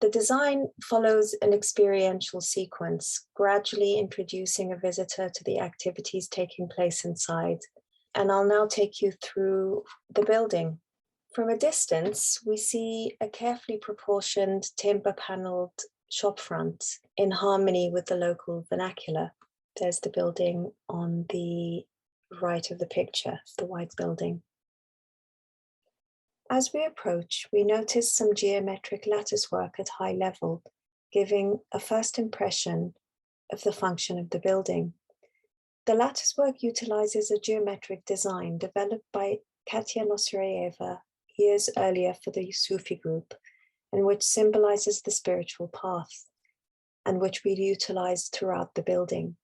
The design follows an experiential sequence, gradually introducing a visitor to the activities taking place inside. And I'll now take you through the building. From a distance, we see a carefully proportioned timber-paneled shopfront in harmony with the local vernacular. There's the building on the right of the picture, the white building. As we approach, we notice some geometric lattice work at high level, giving a first impression of the function of the building. The lattice work utilizes a geometric design developed by Katya Nosrayeva years earlier for the Sufi group, and which symbolizes the spiritual path, and which we utilized throughout the building.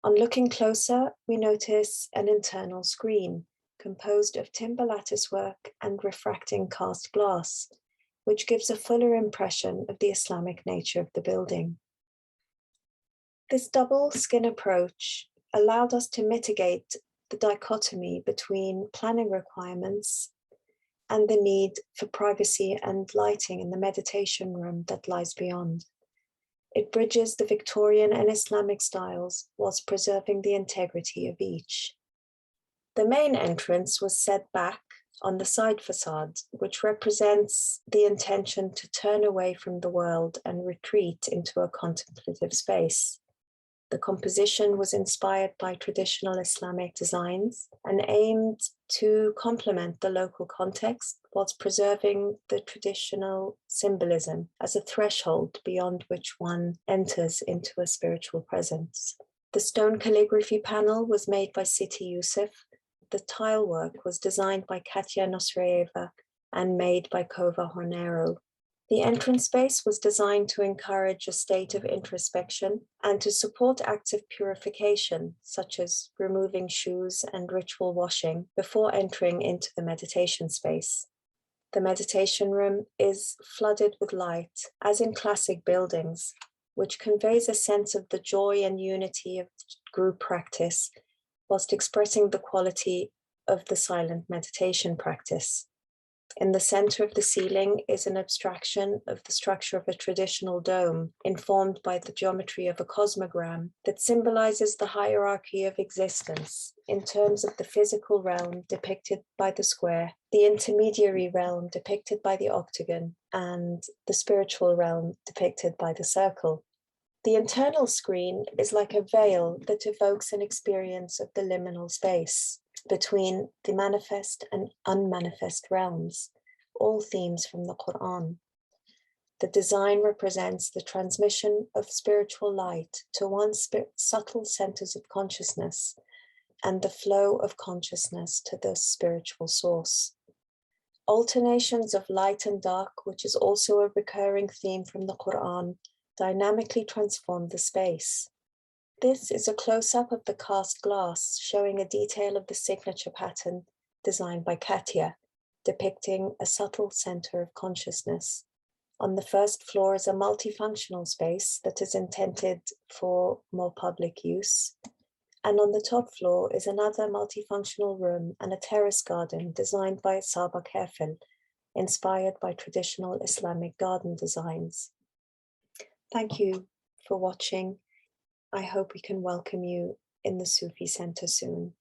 On looking closer, we notice an internal screen composed of timber lattice work and refracting cast glass, which gives a fuller impression of the Islamic nature of the building. This double skin approach allowed us to mitigate the dichotomy between planning requirements and the need for privacy and lighting in the meditation room that lies beyond. It bridges the Victorian and Islamic styles whilst preserving the integrity of each. The main entrance was set back on the side facade, which represents the intention to turn away from the world and retreat into a contemplative space. The composition was inspired by traditional Islamic designs and aimed to complement the local context whilst preserving the traditional symbolism as a threshold beyond which one enters into a spiritual presence. The stone calligraphy panel was made by Siti Yusuf. The tile work was designed by Katya Nosrayeva and made by Kova Hornero. The entrance space was designed to encourage a state of introspection and to support acts of purification, such as removing shoes and ritual washing before entering into the meditation space. The meditation room is flooded with light, as in classic buildings, which conveys a sense of the joy and unity of group practice, whilst expressing the quality of the silent meditation practice. In the center of the ceiling is an abstraction of the structure of a traditional dome, informed by the geometry of a cosmogram that symbolizes the hierarchy of existence in terms of the physical realm depicted by the square, the intermediary realm depicted by the octagon, and the spiritual realm depicted by the circle. The internal screen is like a veil that evokes an experience of the liminal space between the manifest and unmanifest realms, all themes from the Quran. The design represents the transmission of spiritual light to one's subtle centers of consciousness and the flow of consciousness to the spiritual source. Alternations of light and dark, which is also a recurring theme from the Quran, dynamically transform the space. This is a close-up of the cast glass, showing a detail of the signature pattern designed by Katya, depicting a subtle center of consciousness. On the first floor is a multifunctional space that is intended for more public use. And on the top floor is another multifunctional room and a terrace garden designed by Saba Kefil, inspired by traditional Islamic garden designs. Thank you for watching. I hope we can welcome you in the Sufi Center soon.